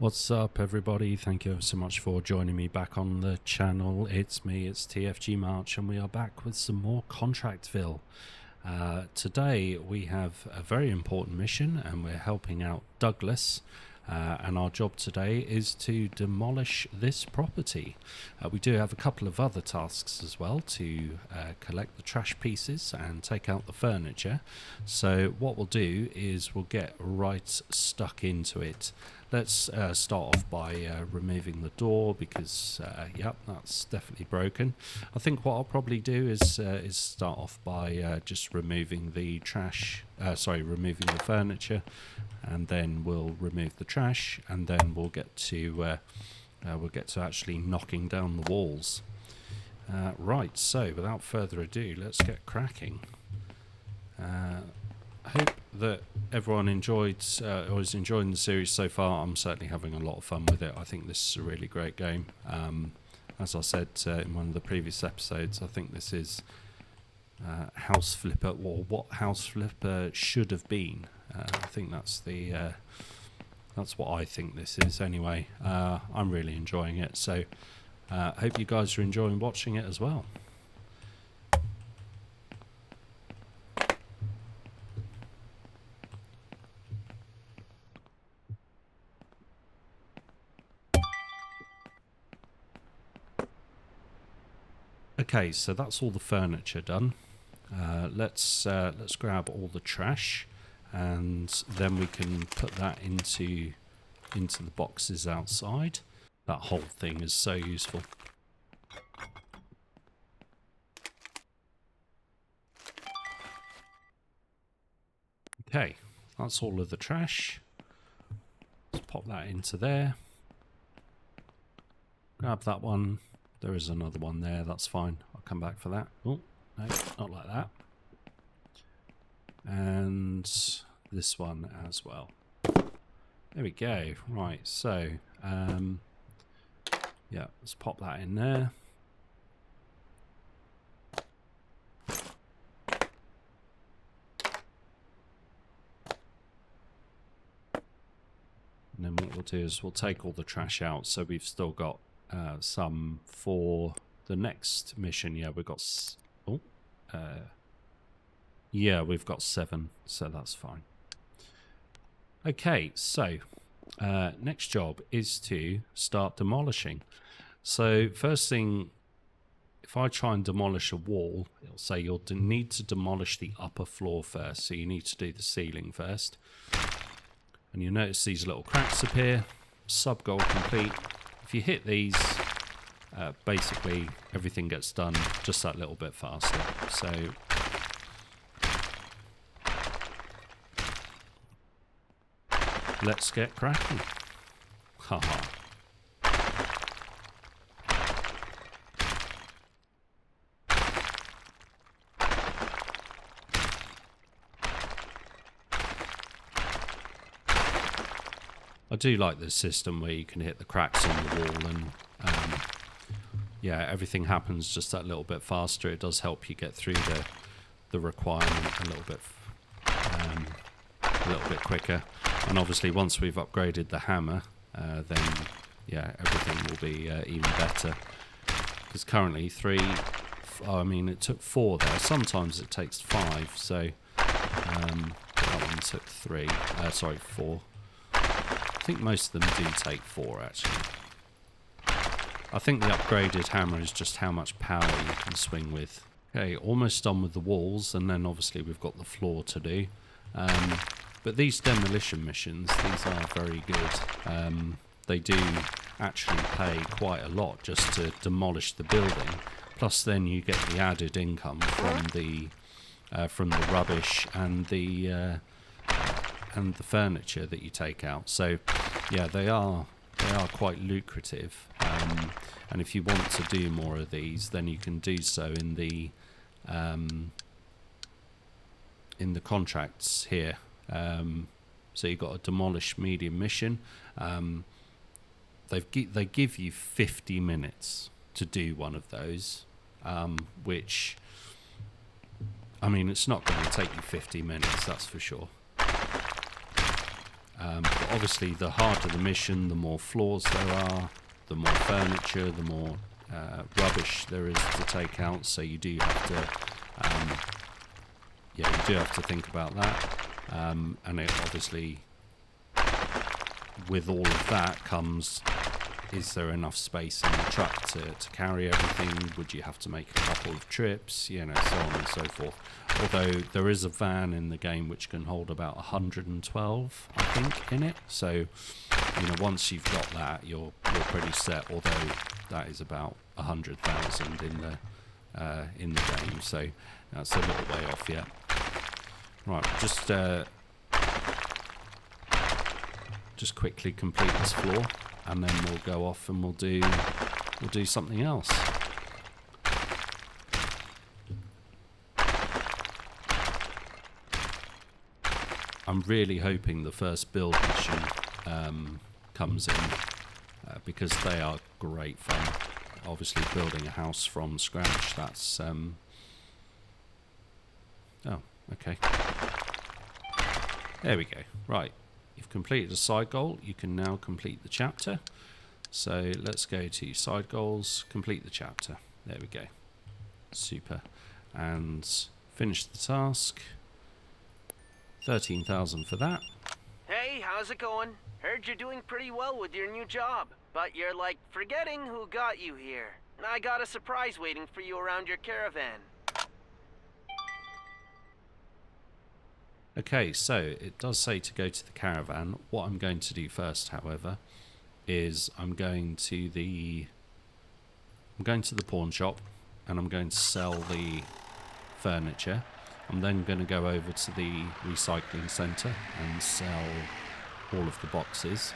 What's up, everybody? Thank you ever so much for joining me back on the channel. It's me, it's TFG March, and we are back with some more Contractville. Today we have a very important mission and we're helping out Douglas, and our job today is to demolish this property. We do have a couple of other tasks as well, to collect the trash pieces and take out the furniture. So what we'll do is we'll get right stuck into it. Let's start off by removing the door because, yep, that's definitely broken. I think what I'll probably do is start off by just removing the trash, removing the furniture, and then we'll remove the trash, and then we'll get to actually knocking down the walls. Right, so without further ado, let's get cracking. I hope that everyone enjoyed or is enjoying the series so far. I'm certainly having a lot of fun with it. I think this is a really great game. As I said in one of the previous episodes, I think this is House Flipper, or what House Flipper should have been. I think that's what I think this is anyway. I'm really enjoying it, so hope you guys are enjoying watching it as well. Okay, so that's all the furniture done. Let's grab all the trash, and then we can put that into the boxes outside. That whole thing is so useful. Okay, that's all of the trash. Let's pop that into there. Grab that one. There is another one there, that's fine. I'll come back for that. Oh, no, not like that. And this one as well. There we go. Right, so, yeah, let's pop that in there. And then what we'll do is we'll take all the trash out, so we've still got some for the next mission. Yeah, we've got we've got 7, so that's fine. Okay, so next job is to start demolishing. So first thing, if I try and demolish a wall, it'll say you'll need to demolish the upper floor first, so you need to do the ceiling first. And you'll notice these little cracks appear. Sub goal complete. If you hit these, basically everything gets done just that little bit faster. So let's get cracking. Haha. I do like this system where you can hit the cracks on the wall, and yeah, everything happens just that little bit faster. It does help you get through the requirement a little bit quicker. And obviously once we've upgraded the hammer, then yeah, everything will be even better. Because currently it took 4 there. Sometimes it takes 5, so that one took 4. I think most of them do take 4 actually. I think the upgraded hammer is just how much power you can swing with. Okay, almost done with the walls, and then obviously we've got the floor to do. But these demolition missions, these are very good. They do actually pay quite a lot just to demolish the building. Plus then you get the added income from the rubbish and the furniture that you take out. So yeah, they are quite lucrative, and if you want to do more of these, then you can do so in the contracts here. So you've got a demolish medium mission. They give you 50 minutes to do one of those, which, I mean, it's not going to take you 50 minutes, that's for sure. But obviously, the harder the mission, the more floors there are, the more furniture, the more rubbish there is to take out. So you do have to, you do have to think about that. And it obviously, with all of that comes, is there enough space in the truck to carry everything? Would you have to make a couple of trips? So on and so forth. Although there is a van in the game which can hold about 112, I think, in it. So, once you've got that, you're pretty set. Although that is about 100,000 in the game, so that's a little way off yet. Right, just quickly complete this floor, and then we'll go off and we'll do something else. I'm really hoping the first build mission comes in, because they are great fun. Obviously, building a house from scratch, that's... Oh, okay. There we go. Right. You've completed a side goal. You can now complete the chapter. So let's go to side goals, complete the chapter. There we go. Super. And finish the task. 13,000 for that. Hey, how's it going? Heard you're doing pretty well with your new job, but you're like forgetting who got you here. I got a surprise waiting for you around your caravan. Okay, so it does say to go to the caravan. What I'm going to do first, however, is I'm going to the pawn shop, and I'm going to sell the furniture. I'm then going to go over to the recycling centre and sell all of the boxes,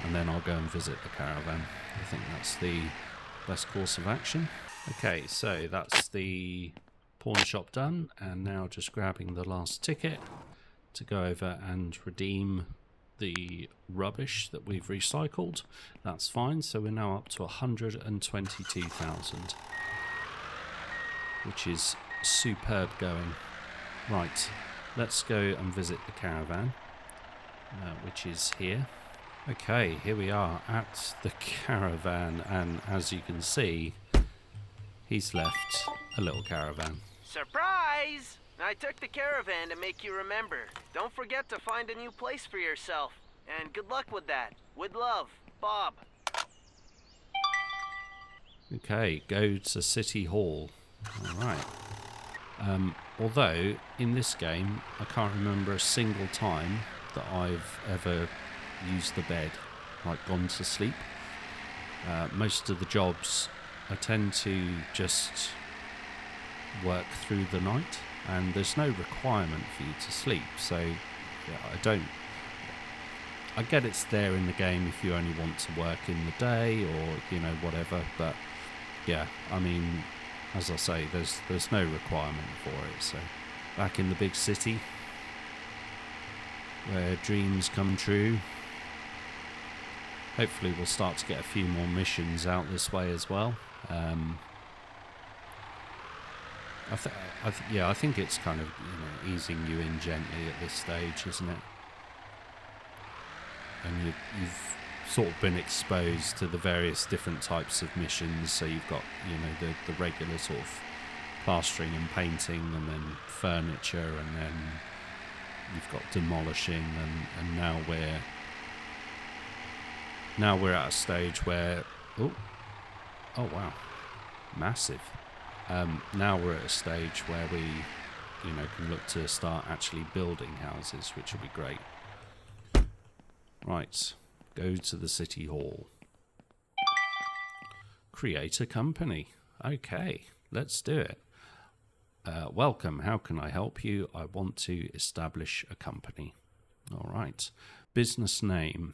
and then I'll go and visit the caravan. I think that's the best course of action. Okay, so that's the pawn shop done, and now just grabbing the last ticket to go over and redeem the rubbish that we've recycled. That's fine, so we're now up to 122,000, which is superb going. Right, let's go and visit the caravan, which is here. Okay, here we are at the caravan, and as you can see, he's left a little caravan. Surprise! I took the caravan to make you remember. Don't forget to find a new place for yourself. And good luck with that. With love, Bob. Okay, go to City Hall. Alright. Although, in this game, I can't remember a single time that I've ever used the bed, like gone to sleep. Most of the jobs, I tend to just work through the night, and there's no requirement for you to sleep, so yeah, I get it's there in the game if you only want to work in the day or whatever, but yeah, I mean, as I say, there's no requirement for it. So back in the big city where dreams come true. Hopefully we'll start to get a few more missions out this way as well. I think it's kind of easing you in gently at this stage, isn't it? And you've sort of been exposed to the various different types of missions. So you've got the regular sort of plastering and painting, and then furniture, and then you've got demolishing, and now we're at a stage where oh wow, massive. Now we're at a stage where we, can look to start actually building houses, which will be great. Right, go to the City Hall. Create a company. Okay, let's do it. Welcome, how can I help you? I want to establish a company. All right, business name.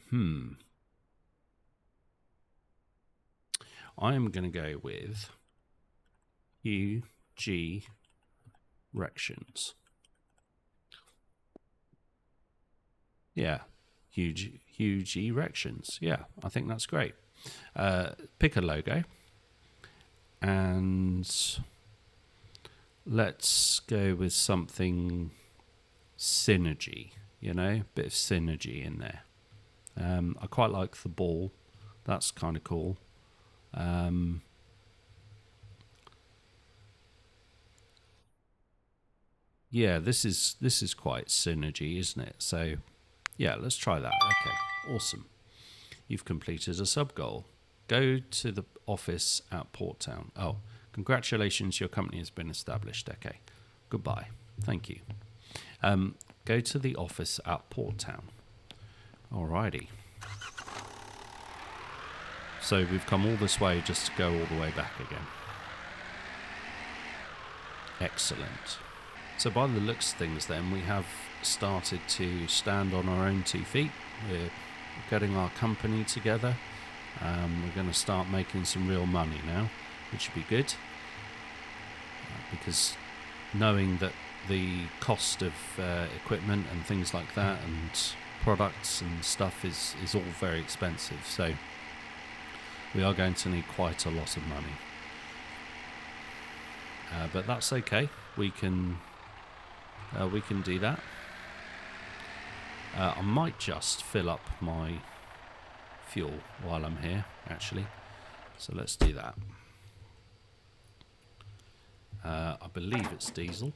I'm going to go with UG Rections. Yeah, huge erections. Yeah, I think that's great. Pick a logo, and let's go with something synergy. you know, bit of synergy in there. I quite like the ball. That's kind of cool. Yeah, this is quite synergy, isn't it? So, yeah, let's try that. Okay, awesome. You've completed a sub-goal. Go to the office at Port Town. Oh, congratulations, your company has been established. Okay, goodbye. Thank you. Go to the office at Port Town. Alrighty. So we've come all this way just to go all the way back again. Excellent. So by the looks of things then, we have started to stand on our own 2 feet. We're getting our company together. We're going to start making some real money now, which would be good. Because knowing that the cost of equipment and things like that and products and stuff is all very expensive. So we are going to need quite a lot of money. But that's okay. We can do that. I might just fill up my fuel while I'm here, actually. So let's do that. I believe it's diesel.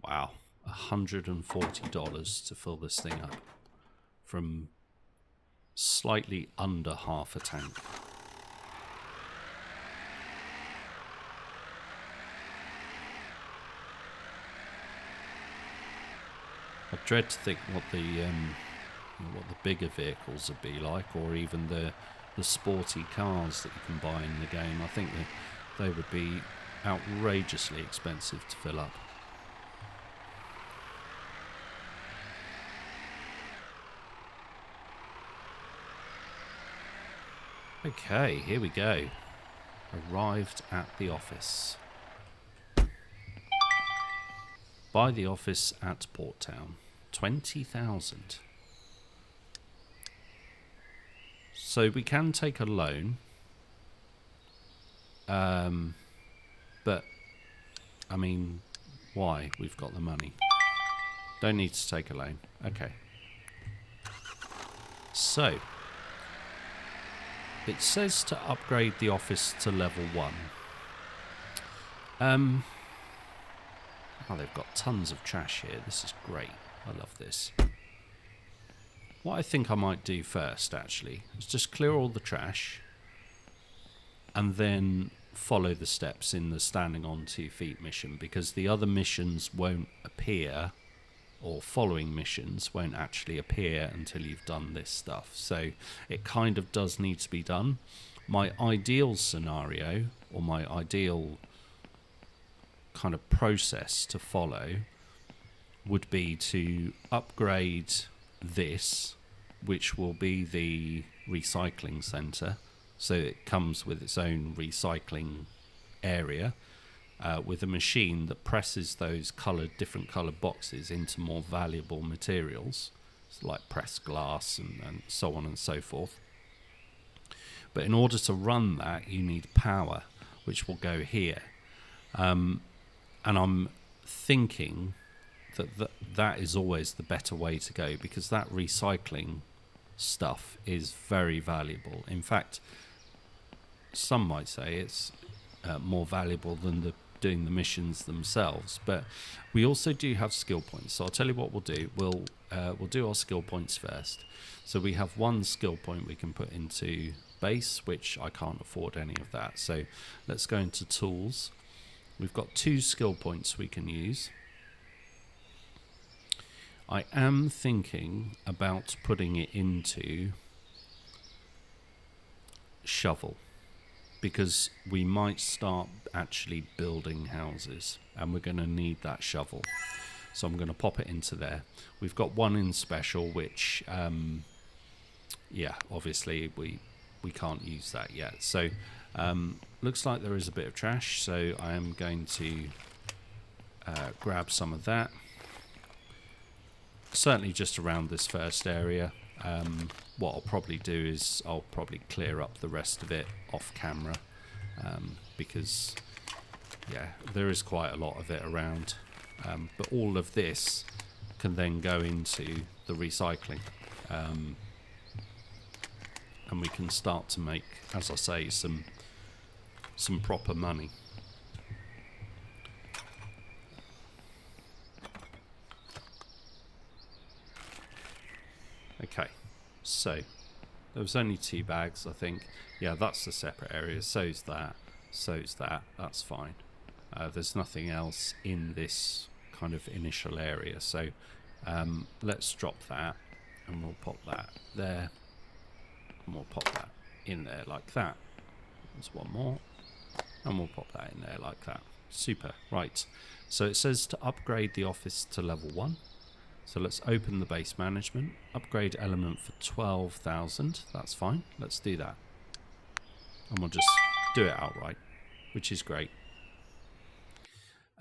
Wow, $140 to fill this thing up from slightly under half a tank. I dread to think what the bigger vehicles would be like, or even the sporty cars that you can buy in the game. I think that they would be outrageously expensive to fill up. Okay, here we go. Arrived at the office. By the office at Port Town. 20,000. So we can take a loan. But, I mean, why? We've got the money. Don't need to take a loan. Okay. So, it says to upgrade the office to level 1. Oh, they've got tons of trash here. This is great. I love this. What I think I might do first, actually, is just clear all the trash and then follow the steps in the standing on 2 feet mission, because the other missions won't appear, or following missions won't actually appear until you've done this stuff. So it kind of does need to be done. My ideal scenario, or my ideal kind of process to follow, would be to upgrade this, which will be the recycling center, so it comes with its own recycling area, with a machine that presses those different coloured boxes into more valuable materials, so like pressed glass and so on and so forth. But in order to run that, you need power, which will go here. And I'm thinking that is always the better way to go, because that recycling stuff is very valuable. In fact, some might say it's more valuable than doing the missions themselves. But we also do have skill points. So I'll tell you what we'll do. We'll do our skill points first. So we have 1 skill point we can put into base, which I can't afford any of that. So let's go into tools. We've got 2 skill points we can use. I am thinking about putting it into shovel, because we might start actually building houses and we're going to need that shovel. So I'm going to pop it into there. We've got 1 in special, which, yeah, obviously we can't use that yet. So looks like there is a bit of trash, so I am going to grab some of that. Certainly just around this first area. What I'll probably do is I'll probably clear up the rest of it off camera, because yeah, there is quite a lot of it around, but all of this can then go into the recycling, and we can start to make, as I say, some proper money. Okay, so there was only 2 bags, I think. Yeah, that's the separate area. So's that. That's fine. There's nothing else in this kind of initial area. So let's drop that, and we'll pop that there, and we'll pop that in there like that. There's one more, and we'll pop that in there like that. Super. Right. So it says to upgrade the office to level 1. So let's open the base management, upgrade element for 12,000. That's fine. Let's do that. And we'll just do it outright, which is great.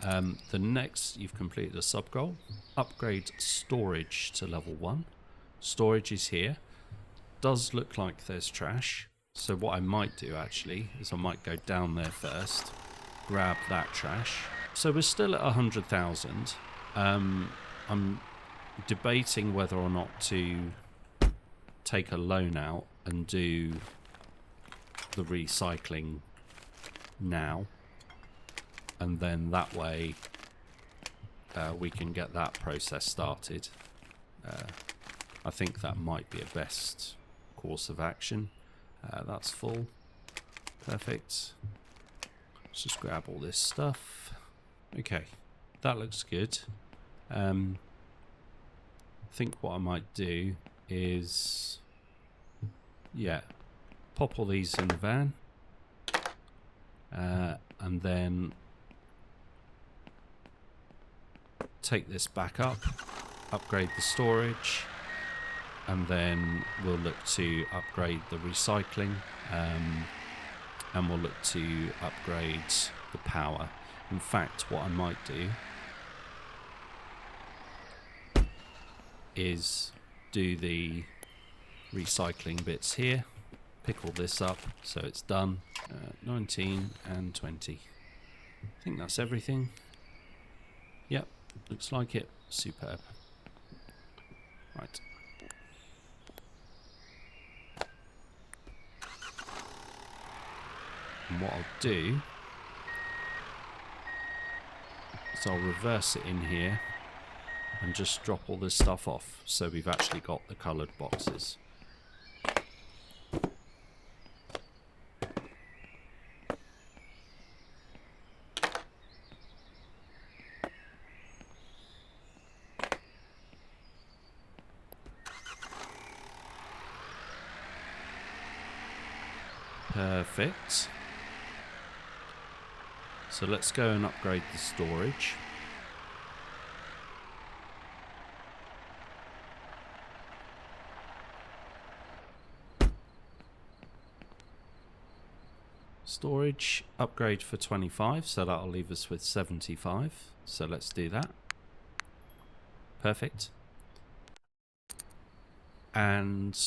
The next, you've completed a sub goal. Upgrade storage to level 1. Storage is here. Does look like there's trash. So what I might do actually is I might go down there first, grab that trash. So we're still at 100,000. I'm debating whether or not to take a loan out and do the recycling now, and then that way we can get that process started. I think that might be a best course of action. That's full. Perfect. Let's just grab all this stuff. Okay, that looks good. I think what I might do is, yeah, pop all these in the van, and then take this back up, upgrade the storage, and then we'll look to upgrade the recycling, and we'll look to upgrade the power. In fact, what I might do is do the recycling bits here, pick all this up so it's done. 19 and 20. I think that's everything. Yep, looks like it. Superb. Right. And what I'll do is I'll reverse it in here and just drop all this stuff off, so we've actually got the coloured boxes. Perfect. So let's go and upgrade the storage. Storage upgrade for 25, so that'll leave us with 75. So let's do that. Perfect. And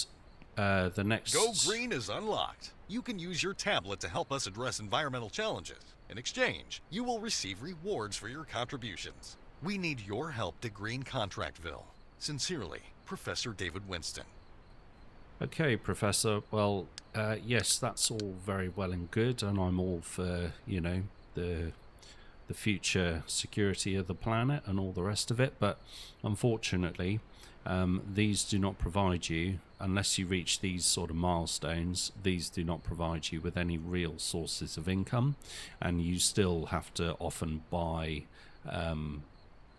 the next... Go Green is unlocked. You can use your tablet to help us address environmental challenges. In exchange, you will receive rewards for your contributions. We need your help to green Contractville. Sincerely, Professor David Winston. Okay, Professor. Well, yes, that's all very well and good, and I'm all for, you know, the future security of the planet and all the rest of it, but unfortunately, these do not provide you, unless you reach these sort of milestones, these do not provide you with any real sources of income, and you still have to often buy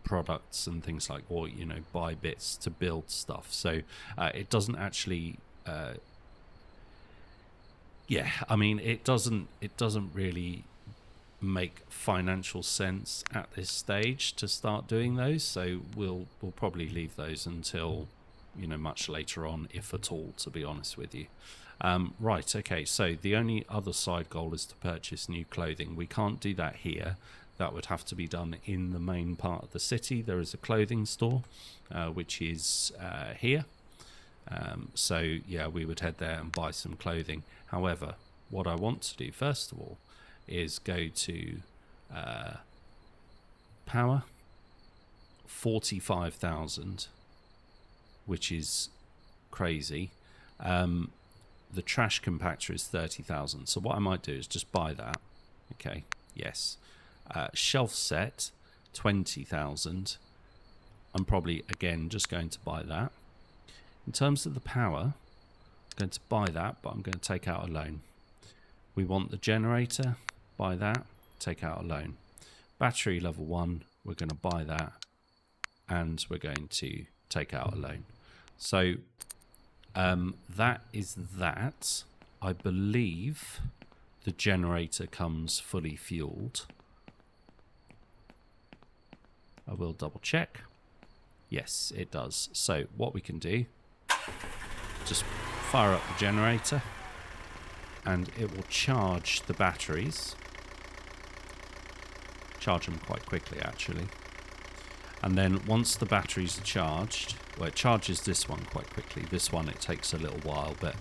products and things like, or, you know, buy bits to build stuff. So it doesn't actually yeah, I mean, it doesn't really make financial sense at this stage to start doing those, so we'll probably leave those until, you know, much later on, if at all, to be honest with you. Right, okay, so the only other side goal is to purchase new clothing. We can't do that here. That would have to be done in the main part of the city. There is a clothing store, which is here. So yeah, we would head there and buy some clothing. However, what I want to do first of all is go to power 45,000, which is crazy. The trash compactor is 30,000. So what I might do is just buy that. Okay, yes. Shelf set 20,000. I'm probably again just going to buy that. In terms of the power, I'm going to buy that, but I'm going to take out a loan. We want the generator, buy that, take out a loan. Battery level 1, we're going to buy that, and we're going to take out a loan. So that is that. I believe the generator comes fully fueled. I will double check. Yes, it does. So what we can do, just fire up the generator and it will charge the batteries. Charge them quite quickly actually. And then once the batteries are charged, well, it charges this one quite quickly. This one, it takes a little while, but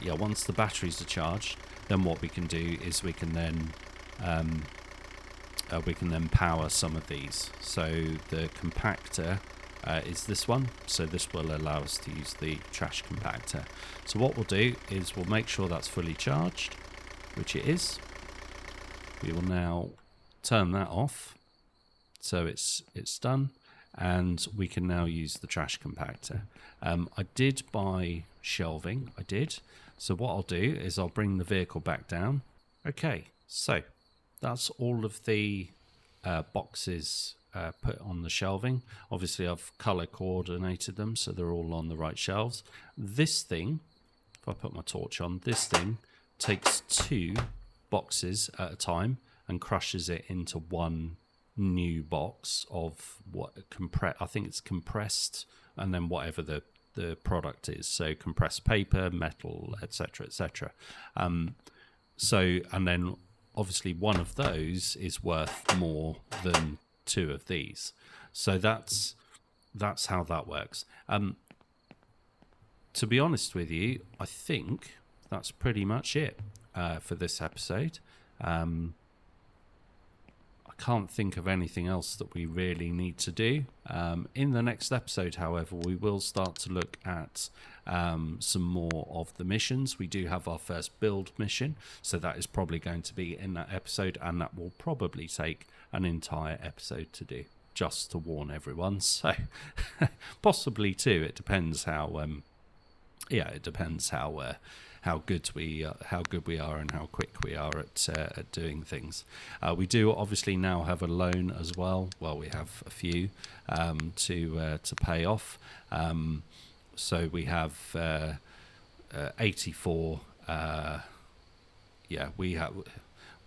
yeah, once the batteries are charged, then what we can do is we can then power some of these. So the compactor is this one, so this will allow us to use the trash compactor. So what we'll do is we'll make sure that's fully charged, which it is. We will now turn that off, so it's done, and we can now use the trash compactor. I did buy shelving, I did. So what I'll do is I'll bring the vehicle back down. Okay, so that's all of the boxes put on the shelving. Obviously I've color coordinated them so they're all on the right shelves. This thing, if I put my torch on, this thing takes 2 boxes at a time and crushes it into one new box of what I think it's compressed, and then whatever the product is, so compressed paper, metal, etc, etc. So, and then obviously one of those is worth more than 2 of these. So that's how that works. To be honest with you, I think that's pretty much it for this episode. I can't think of anything else that we really need to do. In the next episode, however, we will start to look at some more of the missions. We do have our first build mission, so that is probably going to be in that episode, and that will probably take an entire episode to do, just to warn everyone. So possibly 2. It depends how it depends how good we are and how quick we are at doing things. We do obviously now have a loan as well. Well, we have a few to pay off. So we have 84. We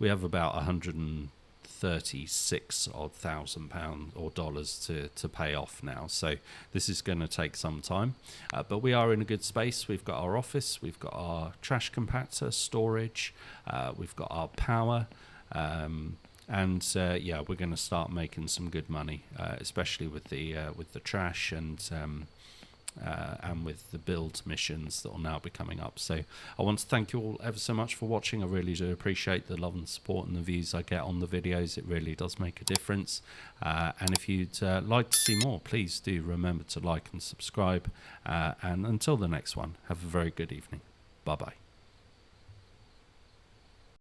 have about 136 odd £1,000 or dollars to pay off now. So this is going to take some time, but we are in a good space. We've got our office, we've got our trash compactor, storage, we've got our power, and we're going to start making some good money, especially with the trash and with the build missions that will now be coming up. So I want to thank you all ever so much for watching. I really do appreciate the love and support and the views I get on the videos. It really does make a difference. And if you'd like to see more, please do remember to like and subscribe. And until the next one, have a very good evening. Bye bye.